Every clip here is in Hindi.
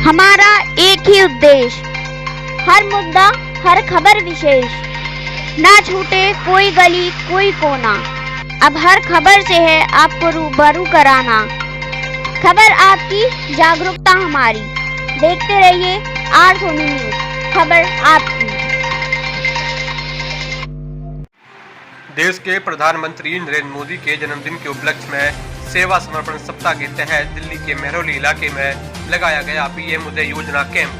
हमारा एक ही उद्देश्य, हर मुद्दा, हर खबर विशेष, ना छूटे कोई गली कोई कोना। अब हर खबर से है आपको रूबरू कराना। खबर आपकी, जागरूकता हमारी। देखते रहिए आर सोनी न्यूज, खबर आपकी। देश के प्रधानमंत्री नरेंद्र मोदी के जन्मदिन के उपलक्ष्य में सेवा समर्पण सप्ताह के तहत दिल्ली के मेहरौली इलाके में लगाया गया पीएम उदय योजना कैंप,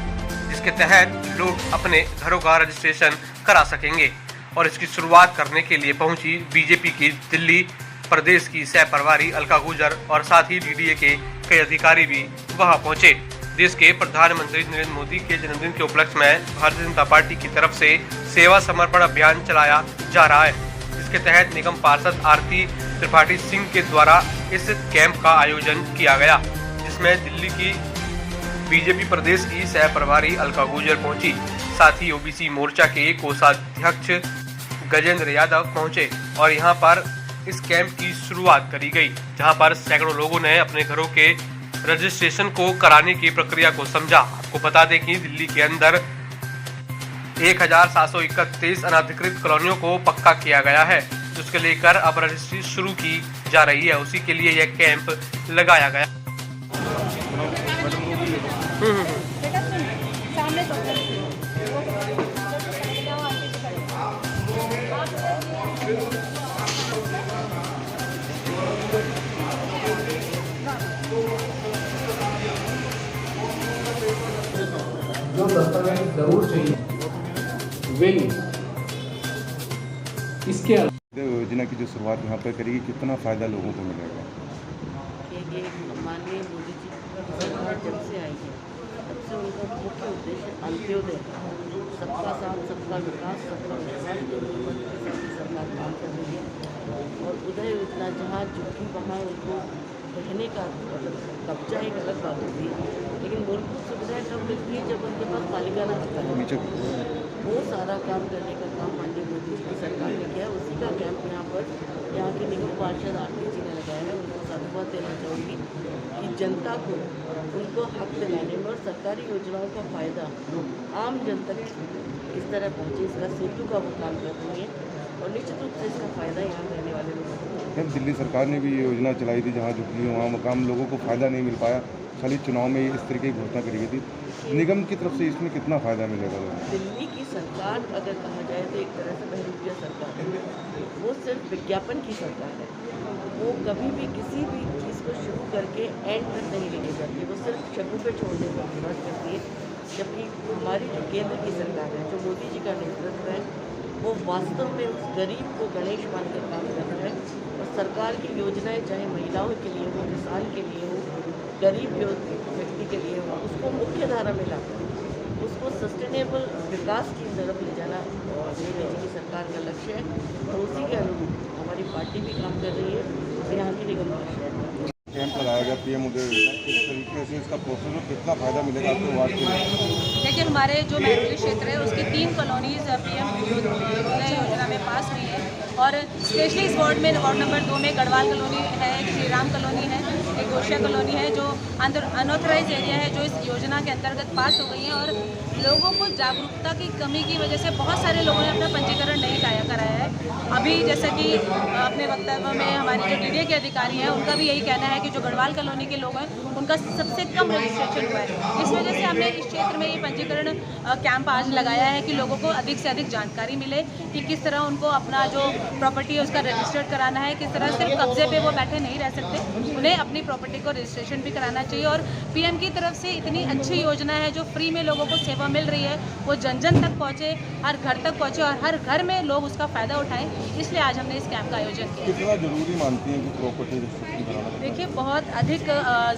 जिसके तहत लोग अपने घरों का रजिस्ट्रेशन करा सकेंगे। और इसकी शुरुआत करने के लिए पहुंची बीजेपी की दिल्ली प्रदेश की सह प्रभारी अलका गुर्जर और साथ ही डीडीए के कई अधिकारी भी वहां पहुंचे। देश के प्रधानमंत्री नरेंद्र मोदी के जन्मदिन के उपलक्ष्य में भारतीय जनता पार्टी की तरफ से सेवा समर्पण अभियान चलाया जा रहा है। इसके तहत निगम पार्षद आरती त्रिपाठी सिंह के द्वारा इस कैंप का आयोजन किया गया, जिसमें दिल्ली की बीजेपी प्रदेश की सह प्रभारी अलका गुर्जर पहुंची। साथ ही ओबीसी मोर्चा के कोषाध्यक्ष गजेंद्र यादव पहुंचे और यहां पर इस कैंप की शुरुआत करी गई, जहां पर सैकड़ों लोगों ने अपने घरों के रजिस्ट्रेशन को कराने की प्रक्रिया को समझा। आपको बता दें कि दिल्ली के अंदर 1731 अनधिकृत कॉलोनियों को पक्का किया गया है, जिसके लेकर अब रजिस्ट्री शुरू की जा रही है। उसी के लिए यह कैंप लगाया गया। जो दस्तावेज जरूर चाहिए इसके योजना की जो शुरुआत यहाँ पर करेगी, कितना फ़ायदा लोगों को मिलेगा? ये माननीय मोदी जी सरकार जब से आई है तब से उनका मुख्य उद्देश्य अंत्योदय, सबका साथ सबका विकास, सबका विश्वास सरकार काम कर रही है। और उदय योजना जहाँ झुकी वहाँ उनको रहने का कब्जा एक अलग बात होती है, लेकिन मूलभूत सुविधाएं तब मिलती है जब उनके पास मालिकाना हक है। वो सारा काम करने का काम माननीय मोदी जी की सरकार ने किया है। उसी का कैंप यहाँ पर यहाँ के निगम पार्षद आरती जी ने लगाया है। उनको साधुवाद देना चाहूँगी कि जनता को उनको हक दिलाने में और सरकारी योजनाओं का फ़ायदा आम जन तक किस तरह पहुँचे, इसका सेतु का वो काम कर रही है और निश्चित रूप से इसका फ़ायदा यहाँ रहने वाले लोगों को। दिल्ली सरकार ने भी ये योजना चलाई थी, जहाँ झुकी वहाँ मकाम लोगों को फ़ायदा नहीं मिल पाया। खाली चुनाव में इस तरीके की घोषणा करी गई थी। निगम की तरफ से इसमें कितना फ़ायदा मिलेगा? दिल्ली की सरकार अगर कहा जाए तो एक तरह से बहरूपिया सरकार है। वो सिर्फ विज्ञापन की सरकार है। वो कभी भी किसी भी चीज़ को शुरू करके एंड तक नहीं लेके जाती, वो सिर्फ शब्दों पे छोड़ने का प्रयास करती है। जबकि हमारी जो केंद्र की सरकार है, जो मोदी जी का नेतृत्व है, वो वास्तव में उस गरीब को गणेश मानकर काम कर रहा है। और सरकार की योजनाएं चाहे महिलाओं के लिए हो, किसान के लिए हो, गरीब व्यक्ति के लिए हो, उसको मुख्य धारा में लाकर उसको सस्टेनेबल विकास की तरफ ले जाना मोदी जी की सरकार का लक्ष्य है। और उसी के अनुरूप हमारी पार्टी भी काम कर रही है और यहाँ की निगम पार्षद। कैंप लगाया गया पीएम उदय योजना, किस तरीके से इसका प्रोसेस और कितना फ़ायदा मिलेगा आपको वार्ड के लिए? देखिए, हमारे जो मेहरौली क्षेत्र है उसकी 3 कॉलोनीज पीएम उदय योजना में पास हुई है। और स्पेशली इस वार्ड में वार्ड नंबर 2 में गढ़वाल कॉलोनी है, एक श्री राम कॉलोनी है, एक गोशिया कॉलोनी है, जो अनऑथराइज एरिया है, जो इस योजना के अंतर्गत पास हो गई है। और लोगों को जागरूकता की कमी की वजह से बहुत सारे लोगों ने अपना पंजीकरण नहीं कराया है। अभी जैसा कि अपने वक्तव्य में हमारे जो डीडीए के अधिकारी हैं, उनका भी यही कहना है कि जो गढ़वाल कॉलोनी के लोग हैं उनका सबसे कम रजिस्ट्रेशन हुआ है। इस वजह से हमने इस क्षेत्र में ये पंजीकरण कैंप आज लगाया है कि लोगों को अधिक से अधिक जानकारी मिले कि किस तरह उनको अपना जो प्रॉपर्टी है उसका रजिस्टर्ड कराना है, किस तरह सिर्फ कब्जे पे वो बैठे नहीं रह सकते, उन्हें अपनी प्रॉपर्टी को रजिस्ट्रेशन भी कराना चाहिए। और पीएम की तरफ से इतनी अच्छी योजना है जो फ्री में लोगों को सेवा मिल रही है, वो जन जन तक पहुँचे, हर घर तक पहुँचे और हर घर में लोग उसका फ़ायदा उठाएं। इसलिए आज हमने इस कैंप का आयोजन किया। कितना ज़रूरी मानती हैं कि प्रॉपर्टी रजिस्ट्रेशन कराना? देखिए, बहुत अधिक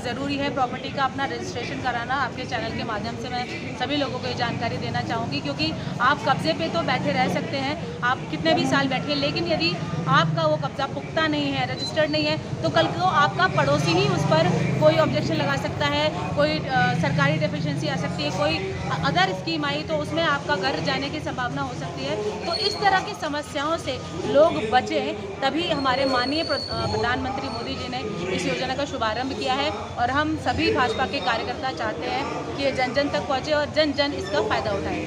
ज़रूरी है प्रॉपर्टी का अपना रजिस्ट्रेशन कराना। आपके चैनल के माध्यम से मैं सभी लोगों को ये जानकारी देना चाहूँगी, क्योंकि आप कब्जे पे तो बैठे रह सकते हैं, आप कितने भी साल बैठिए, लेकिन यदि आपका वो कब्जा पुख्ता नहीं है, रजिस्टर्ड नहीं है, तो कल को आपका पड़ोसी ही उस पर कोई ऑब्जेक्शन लगा सकता है, कोई सरकारी डेफिशिएंसी आ सकती है, कोई अदर स्कीम आई तो उसमें आपका घर जाने की संभावना हो सकती है। तो इस तरह की समस्याओं से लोग बचें, तभी हमारे माननीय प्रधानमंत्री मोदी जी ने इस योजना का शुभारंभ किया है और हम सभी भाजपा के कार्यकर्ता चाहते हैं कि ये जन जन तक पहुँचे और जन जन इसका फ़ायदा उठाए।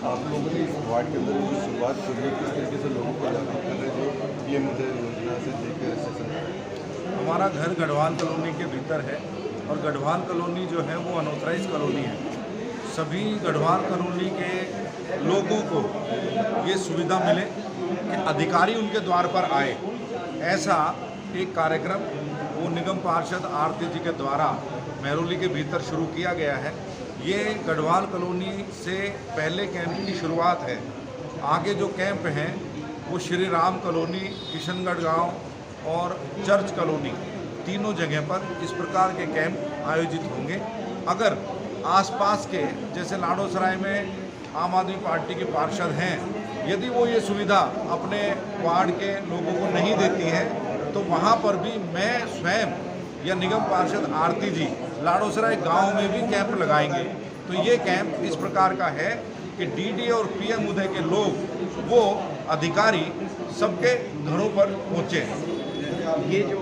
आप लोगों ने इस वार्ड के अंदर जो शुरुआत की है, किस तरीके से लोगों को जागरूक कर रहे हैं जो पीएम उदय योजना से लेकर रजिस्ट्रेशन? हमारा घर गढ़वाल कॉलोनी के भीतर है और गढ़वाल कॉलोनी जो है वो अनऑथराइज कॉलोनी है। सभी गढ़वाल कॉलोनी के लोगों को ये सुविधा मिले कि अधिकारी उनके द्वार पर आए, ऐसा एक कार्यक्रम वो निगम पार्षद आरती जी के द्वारा मेहरौली के भीतर शुरू किया गया है। ये गढ़वाल कॉलोनी से पहले कैंप की शुरुआत है। आगे जो कैंप हैं वो श्री राम कॉलोनी, किशनगढ़ गांव और चर्च कॉलोनी, तीनों जगह पर इस प्रकार के कैंप आयोजित होंगे। अगर आसपास के जैसे लाडोसराय में आम आदमी पार्टी के पार्षद हैं, यदि वो ये सुविधा अपने वार्ड के लोगों को नहीं देती है तो वहाँ पर भी मैं स्वयं या निगम पार्षद आरती जी लाडोसराय गांव में भी कैंप लगाएंगे। तो ये कैंप इस प्रकार का है कि डीडी और पीएम उदय के लोग वो अधिकारी सबके घरों पर पहुँचे। ये जो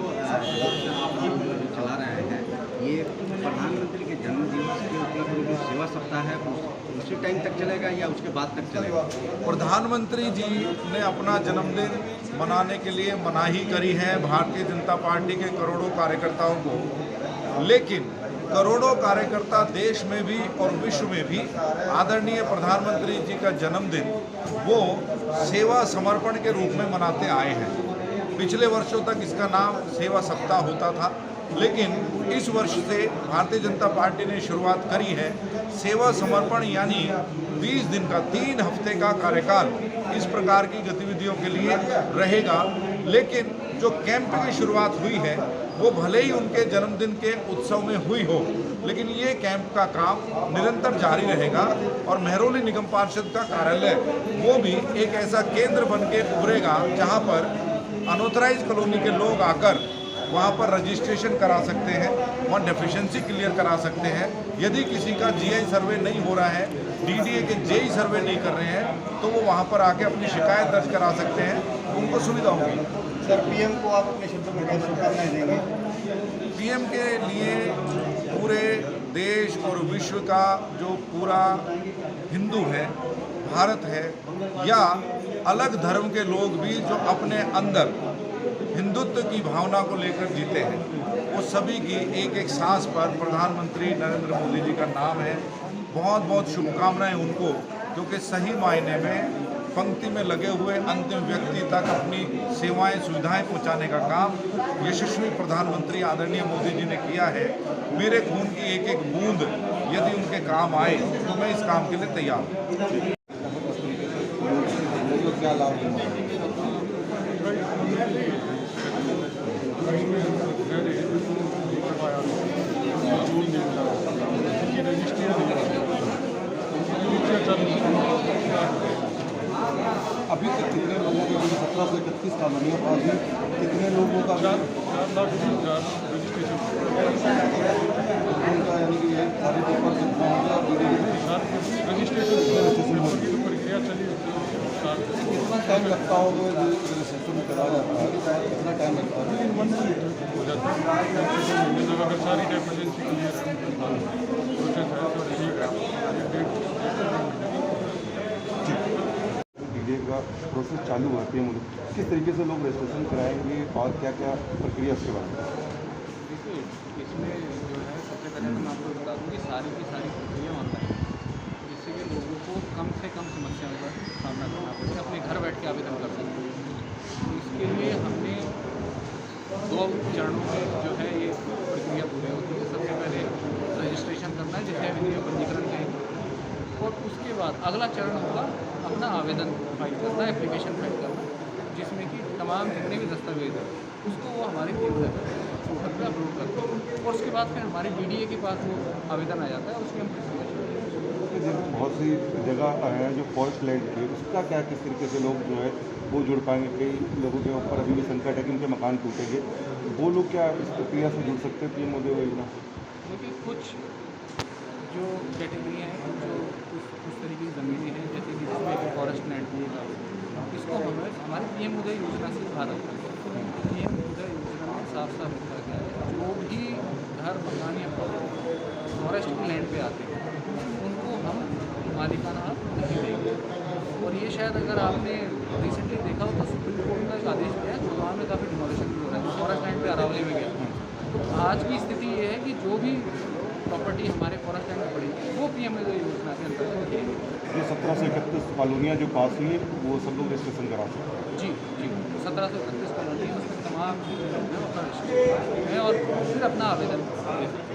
चला रहे हैं ये प्रधानमंत्री के जन्म दिवस के उपलक्ष्य में जो सेवा सप्ताह है उसी टाइम तक चलेगा या उसके बाद तक चलेगा? प्रधानमंत्री जी ने अपना जन्मदिन मनाने के लिए मनाही करी है भारतीय जनता पार्टी के करोड़ों कार्यकर्ताओं को, लेकिन करोड़ों कार्यकर्ता देश में भी और विश्व में भी आदरणीय प्रधानमंत्री जी का जन्मदिन वो सेवा समर्पण के रूप में मनाते आए हैं। पिछले वर्षों तक इसका नाम सेवा सप्ताह होता था, लेकिन इस वर्ष से भारतीय जनता पार्टी ने शुरुआत करी है सेवा समर्पण, यानी 20 दिन का 3 हफ्ते का कार्यकाल इस प्रकार की गतिविधियों के लिए रहेगा। लेकिन जो कैंप की शुरुआत हुई है वो भले ही उनके जन्मदिन के उत्सव में हुई हो, लेकिन ये कैंप का काम निरंतर जारी रहेगा और मेहरौली निगम पार्षद का कार्यालय वो भी एक ऐसा केंद्र बन के उभरेगा जहाँ पर अनऑथराइज कॉलोनी के लोग आकर वहाँ पर रजिस्ट्रेशन करा सकते हैं, वहाँ डेफिशिएंसी क्लियर करा सकते हैं। यदि किसी का जीआई सर्वे नहीं हो रहा है, डीडीए के जेई सर्वे नहीं कर रहे हैं, तो वो वहाँ पर आके अपनी शिकायत दर्ज करा सकते हैं, उनको सुविधा होगी। सर, पीएम को आप अपने शब्दों में क्या शुभकामनाएं देंगे? पीएम के लिए पूरे देश और विश्व का जो पूरा हिंदू है, भारत है, या अलग धर्म के लोग भी जो अपने अंदर हिंदुत्व की भावना को लेकर जीते हैं, वो सभी की एक एक सांस पर प्रधानमंत्री नरेंद्र मोदी जी का नाम है। बहुत बहुत शुभकामनाएं उनको, क्योंकि सही मायने में पंक्ति में लगे हुए अंतिम व्यक्ति तक अपनी सेवाएं सुविधाएं पहुंचाने का काम यशस्वी प्रधानमंत्री आदरणीय मोदी जी ने किया है। मेरे खून की एक एक बूंद यदि उनके काम आए तो मैं इस काम के लिए तैयार हूँ। क्या लाभ है? अभी तक कितने लोगों के 17 से 31 कॉलोनियों पर अभी कितने लोगों का यानी कि ये सारे पेपर प्रक्रिया चली कितना टाइम लगता होगा रजिस्ट्रेशन में करा जाता है? कितना टाइम लगता है? 3 मंथ हो जाता है। अगर सारी डेफिशिएंसी क्लियर प्रोसेस है तो ठीक है। का प्रोसेस चालू होती है, मुझे किस तरीके से लोग रजिस्ट्रेशन कराएंगे और क्या क्या प्रक्रिया उसके बाद? देखिए, इसमें जो है सबसे पहले मैं आपको बता दूँ कि सारी की सारी प्रक्रिया ऑनलाइन है, जिससे कि लोगों को कम से कम समस्याओं का सामना करना पड़े, अपने घर बैठ के आवेदन कर सकते हैं। तो इसके लिए हमने 2 चरणों में जो है ये प्रक्रिया पूरी होती है। सबसे पहले रजिस्ट्रेशन करना है, जिसे विधियों पंजीकरण कहेंगे, और उसके बाद अगला चरण होगा अपना आवेदन फाइल करना, एप्लीकेशन फाइल करना, जिसमें कि तमाम जितने भी दस्तावेज हैं उसको वो हमारे पोर्टल पर अपलोड करते हैं, और उसके बाद फिर हमारे डीडीए के पास वो आवेदन आ जाता है, उसकी हम प्रक्रिया शुरू करते हैं। बहुत सी जगह हैं जो फॉरेस्ट लैंड की, उसका क्या किस तरीके से लोग जो है वो जुड़ पाएंगे? कई लोगों के ऊपर अभी भी संकट है कि उनके मकान टूटेंगे, वो लोग क्या इस प्रक्रिया से जुड़ सकते हैं पीएम उदय योजना? क्योंकि कुछ जो कैटेगरी हैं, जो उस तरीके की ज़मीनें हैं, जैसे कि जिसमें कि फॉरेस्ट लैंड दिएगा, इसको हमें हमारे पीएम उदय योजना से भारत पीएम उदय योजना में साफ साफ लिखा गया है, जो भी घर मकान या प्रॉपर्टी फॉरेस्ट की लैंड पे आते हैं उनको हम मालिकाना हक नहीं देंगे। और ये शायद अगर आपने रिसेंटली देखा हो तो सुप्रीम कोर्ट का एक आदेश दिया है, गुड़गांव में काफ़ी डिमोलिशन भी हो रहा है, फॉरेस्ट लैंड पे अरावली में गया। तो आज की स्थिति ये है कि जो भी प्रॉपर्टी हमारे फॉरेस्ट लैंड में पड़ी वो पीएमएलए योजना के अंतर्गत होगी। ये 17 से 31 कॉलोनियाँ जो पास हुई हैं वो सब लोग रजिस्ट्रेशन करा सकते हैं। जी जी 1731 कॉलोनी है, उसमें तमाम लोग हैं अपना रजिस्ट्रेशन है और फिर अपना आवेदन दे सकते हैं।